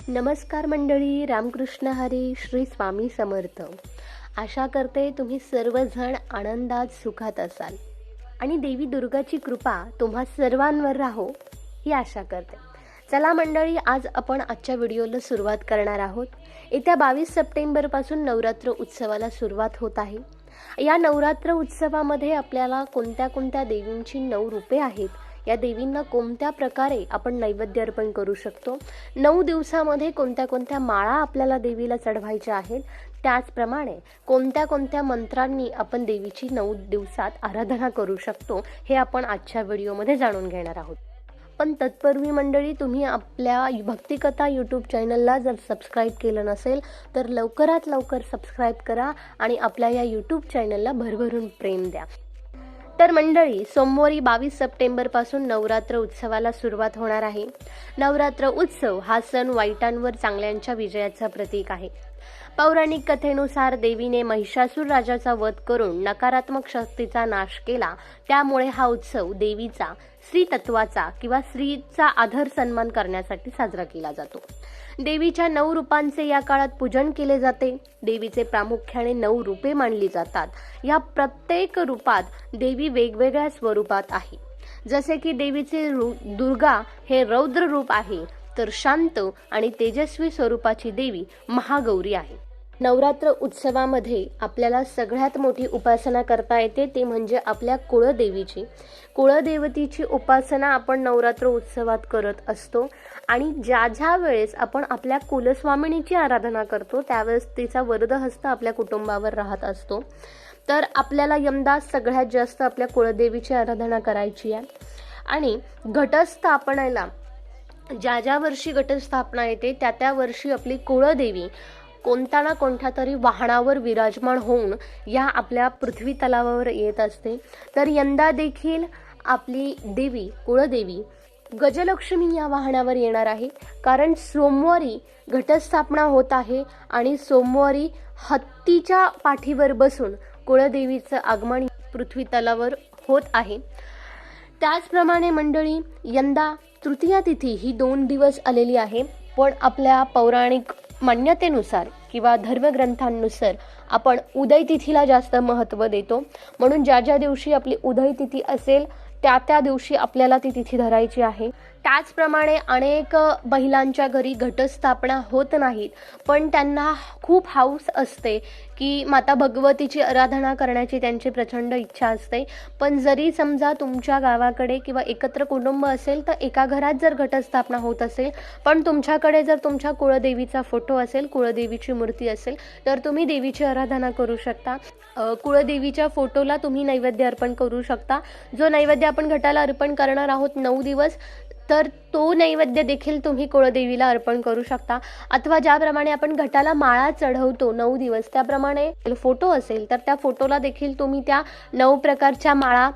नमस्कार मंडळी, रामकृष्ण हरी, श्री स्वामी समर्थ. आशा करते तुम्ही सर्वजण आनंदात सुखात असाल आणि देवी दुर्गाची कृपा तुम्हा सर्वांवर राहो ही आशा करते. चला मंडळी, आज आपण आजच्या व्हिडिओला सुरुवात करणार आहोत. येत्या 22 सप्टेंबरपासून नवरात्र उत्सवाला सुरुवात होत आहे. या नवरात्र उत्सवामध्ये आपल्याला कोणत्या कोणत्या देवींची 9 रूपे आहेत, या देवींना कोणत्या प्रकारे आपण नैवेद्य अर्पण करू शकतो, 9 दिवसामध्ये कोणत्या कोणत्या माळा आपल्याला देवीला चढवायच्या आहेत, त्याचप्रमाणे कोणत्या कोणत्या मंत्रांनी आपण देवीची 9 दिवसात आराधना करू शकतो, हे आपण आजच्या व्हिडिओमध्ये जाणून घेणार आहोत. पण तत्पूर्वी मंडळी, तुम्ही आपल्या भक्तिकथा यूट्यूब चॅनलला जर सबस्क्राईब केलं नसेल तर लवकरात लवकर सबस्क्राईब करा आणि आपल्या या यूट्यूब चॅनलला भरभरून प्रेम द्या. तर मंडळी, सोमवारी 22 सप्टेंबरपासून नवरात्र उत्सवाला सुरुवात होणार आहे. नवरात्र उत्सव हा सण वाईटांवर चांगल्यांच्या विजयाचा प्रतीक आहे. पौराणिक कथेनुसार देवीने महिषासूर राजाचा वध करून नकारात्मक शक्तीचा नाश केला. त्यामुळे हा उत्सव देवीचा, स्त्री तत्वाचा किंवा स्त्रीचा आदर सन्मान करण्यासाठी साजरा केला जातो. देवीच्या 9 रूपांचे या काळात पूजन केले जाते. देवीचे प्रामुख्याने 9 रूपे मानली जातात. या प्रत्येक रूपात देवी वेगवेगळ्या स्वरूपात आहे. जसे की देवीचे दुर्गा हे रौद्र रूप आहे, तर शांत आणि तेजस्वी स्वरूपाची देवी महागौरी आहे. नवरात्र उत्सवामध्ये आपल्याला सगळ्यात मोठी उपासना करता येते, ते म्हणजे आपल्या कुळदेवीची. कुळदेवतीची उपासना आपण नवरात्र उत्सवात करत असतो आणि ज्या वेळेस आपण आपल्या कुलस्वामिनीची आराधना करतो त्यावेळेस तिचा वरदहस्त आपल्या कुटुंबावर राहत असतो. तर आपल्याला यंदा सगळ्यात जास्त आपल्या कुळदेवीची आराधना करायची आहे. आणि घटस्थापनेला ज्या वर्षी घटस्थापना येते त्या वर्षी आपली कुळदेवी कोणत्या ना कोणत्या तरी वाहनावर विराजमान होऊन या आपल्या पृथ्वी तलावावर येत असते. तर यंदा देखील आपली देवी कुळदेवी गजलक्ष्मी या वाहनावर येणार आहे. कारण सोमवारी घटस्थापना होत आहे आणि सोमवारी हत्तीच्या पाठीवर बसून कुळदेवीचं आगमन पृथ्वी तलावर होत आहे. त्याचप्रमाणे मंडळी, यंदा तृतीया तिथी ही 2 दिवस आलेली आहे. पण आपल्या पौराणिक मान्यतेनुसार किंवा धर्मग्रंथांनुसार आपण उदय तिथीला जास्त महत्त्व देतो. म्हणून ज्या दिवशी आपली उदय तिथी असेल त्या दिवशी आपल्याला ती तिथी धरायची आहे. त्याचप्रमाणे अनेक महिलांच्या घरी घटस्थापना होत नाहीत, पण त्यांना खूप हौस असते की माता भगवतीची आराधना करण्याची त्यांची प्रचंड इच्छा असते. पण जरी समजा तुमच्या गावाकडे किंवा एकत्र कुटुंब असेल तर एका घरात जर घटस्थापना होत असेल, पण तुमच्याकडे जर तुमच्या कुळदेवीचा फोटो असेल, कुळदेवीची मूर्ती असेल, तर तुम्ही देवीची आराधना करू शकता. कुळदेवीच्या फोटोला तुम्ही नैवेद्य अर्पण करू शकता. जो नैवेद्य आपण घटाला अर्पण करणार आहोत 9 दिवस, तर तो नैवेद्य देखील तुम्ही कुळदेवीला अर्पण करू शकता. अथवा ज्याप्रमाणे आपण घटाला माळा चढवतो 9 दिवस, त्याप्रमाणे फोटो असेल तर त्या फोटोला देखील तुम्ही त्या 9 प्रकारच्या माळा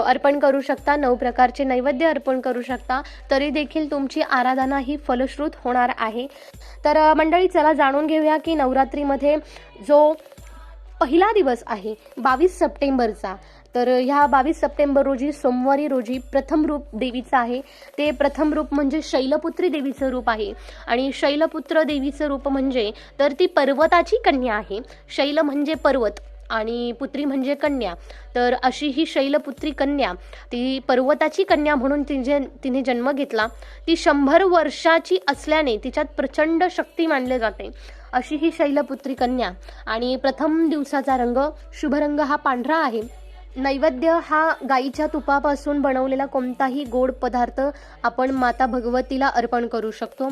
अर्पण करू शकता, 9 प्रकारचे नैवेद्य अर्पण करू शकता. तरी देखील तुमची आराधना ही फलश्रुत होणार आहे. तर मंडळी, चला जाणून घेऊया की नवरात्रीमध्ये जो पहिला दिवस आहे 22 सप्टेंबरचा, तर ह्या 22 सप्टेंबर रोजी सोमवारी रोजी प्रथम रूप देवीचं आहे. ते प्रथम रूप म्हणजे शैलपुत्री देवीचं रूप आहे. आणि शैलपुत्र देवीचं रूप म्हणजे तर ती पर्वताची कन्या आहे. शैल म्हणजे पर्वत आणि पुत्री म्हणजे कन्या. तर अशी ही शैलपुत्री कन्या, ती पर्वताची कन्या म्हणून तिने जन्म घेतला. ती 100 वर्षाची असल्याने तिच्यात प्रचंड शक्ती मानली जाते. अशी ही शैलपुत्री कन्या. आणि प्रथम दिवसाचा रंग शुभ रंग हा पांढरा आहे. नैवेद्य हा गाईच्या तुपापासून बनवलेला कोणताही गोड पदार्थ आपण माता भगवतीला अर्पण करू शकतो.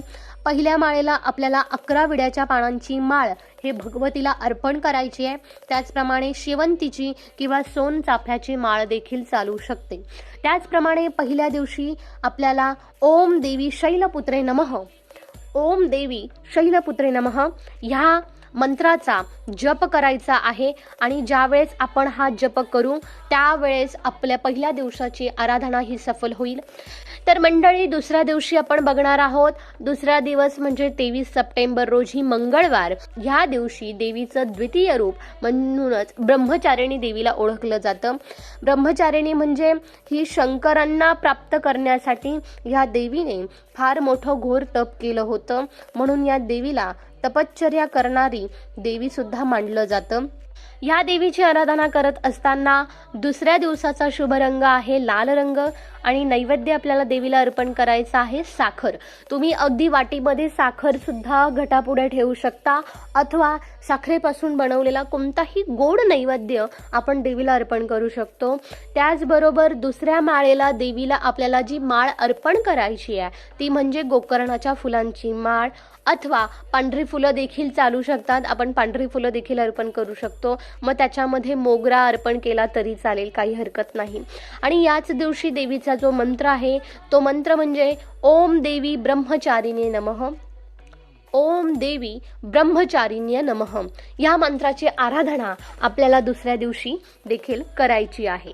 पहिल्या माळेला आपल्याला 11 विड्याच्या पानांची माळ हे भगवतीला अर्पण करायची आहे. त्याचप्रमाणे शेवंतीची किंवा सोनचाफ्याची माळ देखील चालू शकते. त्याचप्रमाणे पहिल्या दिवशी आपल्याला ओम देवी शैलपुत्रे नमः, ओम देवी शैलपुत्रे नमः ह्या मंत्राचा जप करायचा आहे आणि ज्यावेळेस आपण हा जप करू त्यावेळेस आपल्या पहिल्या दिवसाची आराधना ही सफल होईल. तर मंडळी, दुसऱ्या दिवशी आपण बघणार आहोत. दुसरा दिवस म्हणजे 23 सप्टेंबर रोजी मंगळवार. ह्या दिवशी देवीचं द्वितीय रूप म्हणूनच ब्रह्मचारिणी देवीला ओळखलं जातं. ब्रह्मचारिणी म्हणजे ही शंकरांना प्राप्त करण्यासाठी ह्या देवीने फार मोठं घोर तप केलं होतं, म्हणून या देवीला तपश्चर्या करणारी देवी सुद्धा मानलं जातं. या देवीची आराधना करत असताना दुसऱ्या दिवसाचा शुभ रंग आहे लाल रंग आणि नैवेद्य आपल्याला देवीला अर्पण करायचा आहे साखर. तुम्ही अगदी वाटीमध्ये साखर सुद्धा घटापुढे ठेवू शकता अथवा साखरेपासून बनवलेला कोणताही गोड नैवेद्य आपण देवीला अर्पण करू शकतो. त्याचबरोबर दुसऱ्या माळेला देवीला आपल्याला जी माळ अर्पण करायची आहे ती म्हणजे गोकर्णाच्या फुलांची माळ अथवा पांढरी फुलं देखील चालू शकतात. आपण पांढरी फुलं देखील अर्पण करू शकतो. मग त्याच्यामध्ये मोगरा अर्पण केला तरी चालेल, काही हरकत नाही. आणि याच दिवशी देवीचा जो मंत्र आहे तो मंत्र म्हणजे ओम देवी ब्रह्मचारिणे नमः. ओम देवी ब्रह्मचारिण्य नमः. या मंत्राची आराधना आपल्याला दुसऱ्या दिवशी देखील करायची आहे.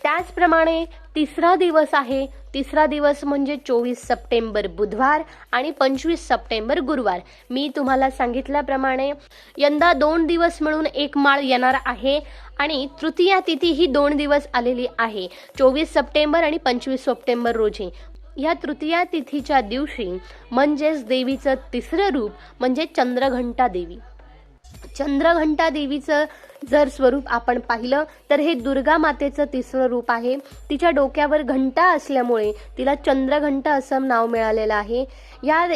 त्याचप्रमाणे तिसरा दिवस आहे. तिसरा दिवस म्हणजे 24 सप्टेंबर बुधवार आणि 25 सप्टेंबर गुरुवार. मी तुम्हाला सांगितल्याप्रमाणे यंदा 2 दिवस मिळून एक माळ येणार आहे आणि तृतीया तिथी ही 2 दिवस आलेली आहे, 24 सप्टेंबर आणि 25 सप्टेंबर रोजी. या तृतीया तिथीच्या दिवशी म्हणजेच देवीचं तिसरं रूप म्हणजे चंद्रघंटा देवी. चंद्रघंटा देवीचं जर स्वरूप आपण पाहिलं तर हे दुर्गा मातेचं तिसरं रूप आहे. तिच्या डोक्यावर घंटा असल्यामुळे तिला चंद्रघंटा असं नाव मिळालेलं आहे.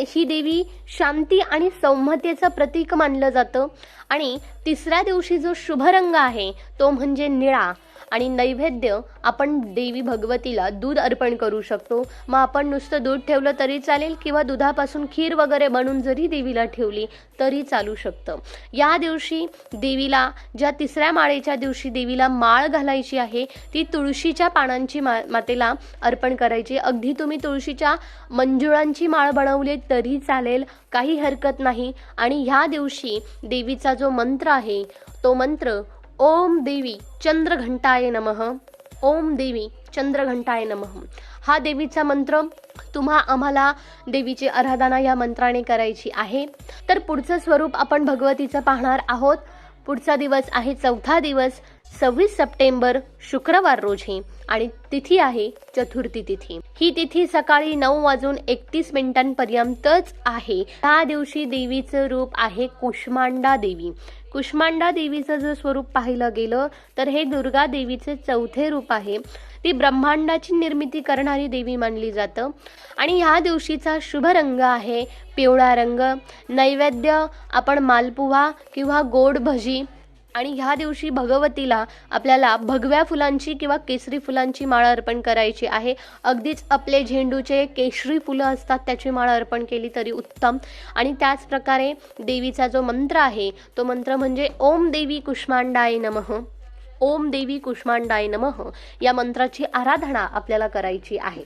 ही देवी शांती आणि सौम्यतेचं प्रतीक मानलं जातं. आणि तिसऱ्या दिवशी जो शुभ रंग आहे तो म्हणजे निळा आणि नैवेद्य आपण देवी भगवतीला दूध अर्पण करू शकतो. मग आपण नुसतं दूध ठेवलं तरी चालेल किंवा दुधापासून खीर वगैरे बनवून जरी देवीला ठेवली तरी चालू शकतं. या दिवशी देवीला ज्या तिसऱ्या माळेच्या दिवशी देवीला माळ घालायची आहे ती तुळशीच्या पानांची मातेला अर्पण करायची. अगदी तुम्ही तुळशीच्या मंजुळांची माळ बनवली तरी चालेल, काही हरकत नाही. आणि ह्या दिवशी देवीचा जो मंत्र आहे तो मंत्र ओम देवी चंद्रघंटाय नमः. ओम देवी चंद्रघंटाय नमः. हा देवीचा मंत्र आम्हाला देवीची आराधना या मंत्राने करायची आहे. तर पुढचं स्वरूप आपण भगवतीचं पाहणार आहोत. पुढचा दिवस आहे चौथा दिवस 26 सप्टेंबर शुक्रवार रोजी आणि तिथी आहे चतुर्थी तिथी. ही तिथी सकाळी 9:31 आहे. या दिवशी देवीचं रूप आहे कुष्मांडा देवी. कुष्मांडा देवीचं जर स्वरूप पाहिलं गेलं तर हे दुर्गा देवीचे चौथे रूप आहे. ती ब्रह्मांडाची निर्मिती करणारी देवी मानली जातं. आणि ह्या दिवशीचा शुभ रंग आहे पिवळा रंग. नैवेद्य आपण मालपुवा किंवा गोड भजी. आणि ह्या दिवशी भगवतीला आपल्याला भगव्या फुलांची किंवा केसरी फुलांची माळ अर्पण करायची आहे. अगदीच आपले झेंडूचे केशरी फुलं असतात त्याची माळ अर्पण केली तरी उत्तम. आणि त्याच प्रकारे देवीचा जो मंत्र आहे तो मंत्र म्हणजे ओम देवी कुष्मांडाय नमः. ओम देवी कुष्मांडाय नमः या मंत्राची आराधना आपल्याला करायची आहे.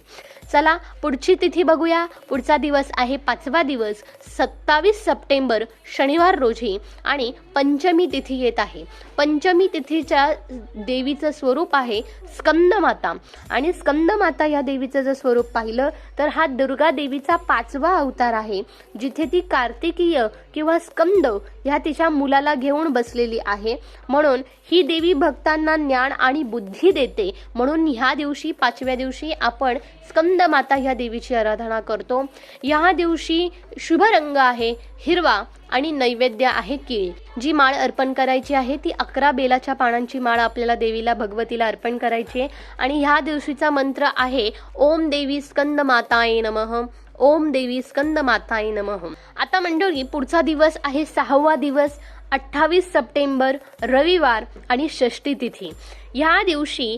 चला पुढची तिथी बघूया. पुढचा दिवस आहे 5वा दिवस 27 सप्टेंबर शनिवार रोजी आणि पंचमी तिथी येत आहे. पंचमी तिथीच्या देवीचं स्वरूप आहे स्कंदमाता. आणि स्कंदमाता या देवीचं जर स्वरूप पाहिलं तर हा दुर्गा देवीचा 5वा अवतार आहे, जिथे ती कार्तिकीय किंवा स्कंद ह्या तिच्या मुलाला घेऊन बसलेली आहे. म्हणून ही देवी भक्तांना ज्ञान आणि बुद्धी देते. म्हणून ह्या दिवशी 5व्या दिवशी आपण स्कंदमाता ह्या देवीची आराधना करतो. या दिवशी शुभ रंग आहे हिरवा आणि नैवेद्य आहे केळी. जी माळ अर्पण करायची आहे ती 11 बेलाच्या पानांची माळ आपल्याला देवीला भगवतीला अर्पण करायची आहे. आणि ह्या दिवशीचा मंत्र आहे ओम देवी स्कंदमाताय नमः. ओम देवी स्कंदमाताय नमः. आता मंडळी पुढचा दिवस आहे 6वा दिवस 28 सप्टेंबर रविवार आणि षष्ठी तिथी. ह्या दिवशी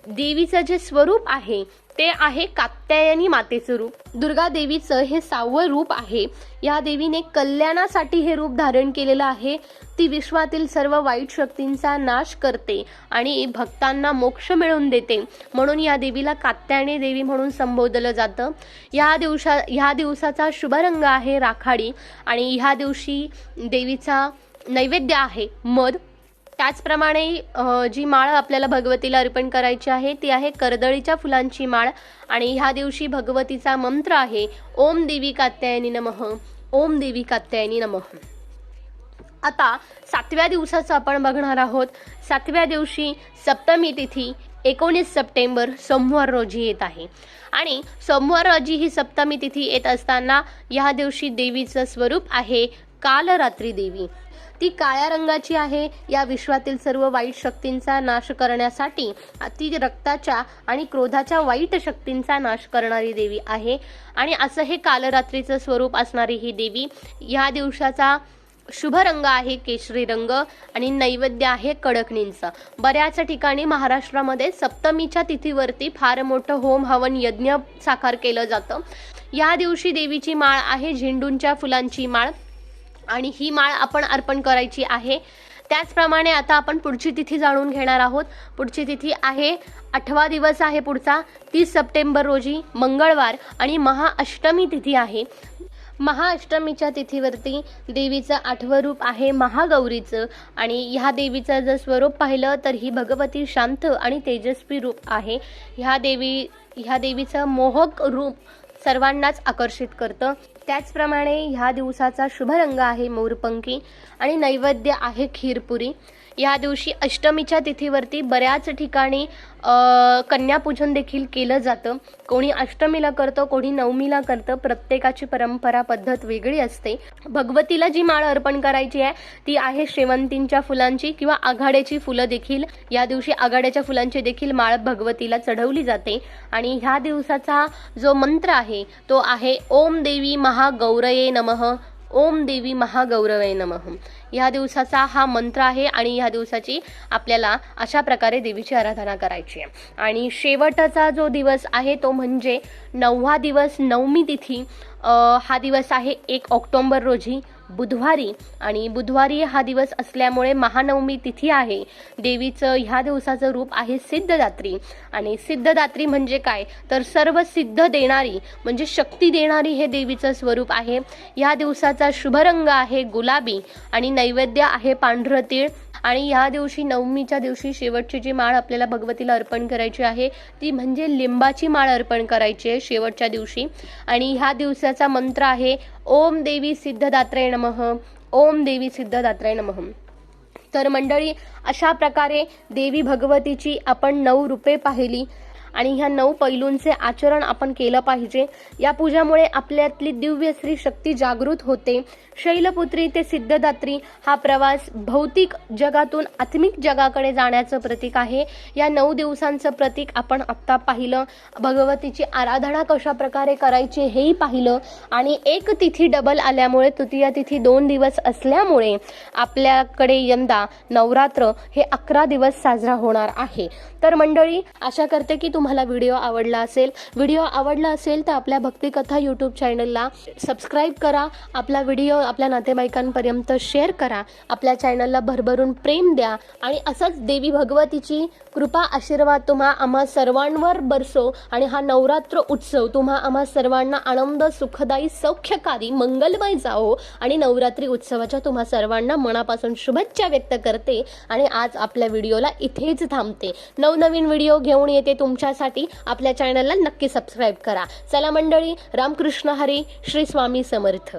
देवीचं जे स्वरूप आहे ते आहे कात्यायनी मातेचं रूप. दुर्गा देवीचं हे 6वं रूप आहे. या देवीने कल्याणासाठी हे रूप धारण केलेलं आहे. ती विश्वातील सर्व वाईट शक्तींचा नाश करते आणि भक्तांना मोक्ष मिळवून देते. म्हणून या देवीला कात्यायनी देवी म्हणून संबोधलं जातं. ह्या दिवसाचा शुभ रंग आहे राखाडी. आणि ह्या दिवशी देवीचा नैवेद्य आहे मध. त्याचप्रमाणे जी माळ आपल्याला भगवतीला अर्पण करायची आहे ती आहे कर्दळीच्या फुलांची माळ. आणि ह्या दिवशी भगवतीचा मंत्र आहे ओम देवी कात्यायनी नमः, ओम देवी कात्यायनी नमः. आता 7व्या दिवसाचं आपण बघणार आहोत. 7व्या दिवशी सप्तमी तिथी 19 सप्टेंबर सोमवार रोजी येत आहे. आणि सोमवार रोजी ही सप्तमी तिथी येत असताना या दिवशी देवीचं स्वरूप आहे कालरात्री देवी. ती काळ्या रंगाची आहे. या विश्वातील सर्व वाईट शक्तींचा नाश करण्यासाठी, ती रक्ताच्या आणि क्रोधाच्या वाईट शक्तींचा नाश करणारी देवी आहे. आणि असं हे कालरात्रीचं स्वरूप असणारी ही देवी. या दिवसाचा शुभ रंग आहे केशरी रंग आणि नैवेद्य आहे कडकणींचं. बऱ्याच ठिकाणी महाराष्ट्रामध्ये सप्तमीच्या तिथीवरती फार मोठं होम हवन यज्ञ साकार केलं जातं. या दिवशी देवीची माळ आहे झेंडूंच्या फुलांची माळ आणि ही माळ आपण अर्पण करायची आहे. त्याचप्रमाणे आता आपण पुढची तिथी जाणून घेणार आहोत. पुढची तिथी आहे 8वा दिवस आहे पुढचा 30 सप्टेंबर रोजी मंगळवार आणि महाअष्टमी तिथी आहे. महाअष्टमीच्या तिथीवरती देवीचं 8वं रूप आहे महागौरीचं. आणि ह्या देवीचं जर स्वरूप पाहिलं तर ही भगवती शांत आणि तेजस्वी रूप आहे. ह्या देवीचं मोहक रूप सर्वांनाच आकर्षित करतं. त्याचप्रमाणे ह्या दिवसाचा शुभ रंग आहे मोरपंखी आणि नैवेद्य आहे खीरपुरी. या दिवशी अष्टमीच्या तिथीवरती बऱ्याच ठिकाणी कन्यापूजन देखील केलं जातं. कोणी अष्टमीला करतं, कोणी नवमीला करतं. प्रत्येकाची परंपरा पद्धत वेगळी असते. भगवतीला जी माळ अर्पण करायची आहे ती आहे शेवंतींच्या फुलांची किंवा आघाड्याची फुलं देखील. या दिवशी आघाड्याच्या फुलांची देखील माळ भगवतीला चढवली जाते. आणि ह्या दिवसाचा जो मंत्र आहे तो आहे ओम देवी महागौरये नमः, ओम देवी महागौरवे नमः. या दिवसाचा हा मंत्र आहे आणि या दिवसाची आपल्याला अशा प्रकारे देवीची आराधना करायची आहे. आणि शेवटचा जो दिवस आहे तो म्हणजे 9वा दिवस नवमी तिथी. हा दिवस आहे 1 ऑक्टोबर रोजी बुधवारी. आणि बुधवारी हा दिवस असल्यामुळे महानवमी तिथी आहे. देवीचं ह्या दिवसाचं रूप आहे सिद्धदात्री. आणि सिद्धदात्री म्हणजे काय तर सर्व सिद्ध देणारी म्हणजे शक्ती देणारी हे देवीचं स्वरूप आहे. या दिवसाचा शुभ रंग आहे गुलाबी आणि नैवेद्य आहे पांढरं तीळ. आणि या दिवशी नवमीच्या दिवशी शेवटची जी माळ आपल्याला भगवतीला अर्पण करायची आहे ती म्हणजे लिंबाची माळ अर्पण करायची आहे शेवटच्या दिवशी. आणि ह्या दिवसाचा मंत्र आहे ओम देवी सिद्धदात्रे नमः, ओम देवी सिद्धदात्रे नमः. तर मंडळी, अशा प्रकारे देवी भगवतीची आपण 9 रूपे पाहिली आणि ह्या 9 पैलूंचे आचरण आपण केलं पाहिजे. या पूजामुळे आपल्यातली दिव्य स्त्री शक्ती जागृत होते. शैलपुत्री ते सिद्धदात्री हा प्रवास भौतिक जगातून आत्मिक जगाकडे जाण्याचं प्रतीक आहे. या 9 दिवसांचं प्रतीक आपण आत्ता पाहिलं. भगवतीची आराधना कशा प्रकारे करायची हेही पाहिलं. आणि एक तिथी डबल आल्यामुळे तृतीय तिथी 2 दिवस असल्यामुळे आपल्याकडे यंदा नवरात्र हे 11 दिवस साजरा होणार आहे. तर मंडळी, आशा करते की तुम्हाला व्हिडिओ आवडला असेल. व्हिडिओ आवडला असेल तर आपल्या भक्तिकथा यूट्यूब चॅनलला सबस्क्राईब करा. आपला व्हिडिओ आपल्या नातेवाईकांपर्यंत शेअर करा. आपल्या चॅनलला भरभरून प्रेम द्या. आणि असंच देवी भगवतीची कृपा आशीर्वाद तुम्हा आम्हा सर्वांवर बरसो. आणि हा नवरात्र उत्सव तुम्हा आम्हा सर्वांना आनंद सुखदायी सौख्यकारी मंगलमय जाओ. आणि नवरात्री उत्सवाच्या तुम्हा सर्वांना मनापासून शुभेच्छा व्यक्त करते. आणि आज आपल्या व्हिडिओला इथेच थांबते. नवनवीन व्हिडिओ घेऊन येते तुमच्यासाठी. आपल्या चॅनलला नक्की सबस्क्राईब करा. चला मंडळी, रामकृष्ण हरी, श्री स्वामी समर्थ.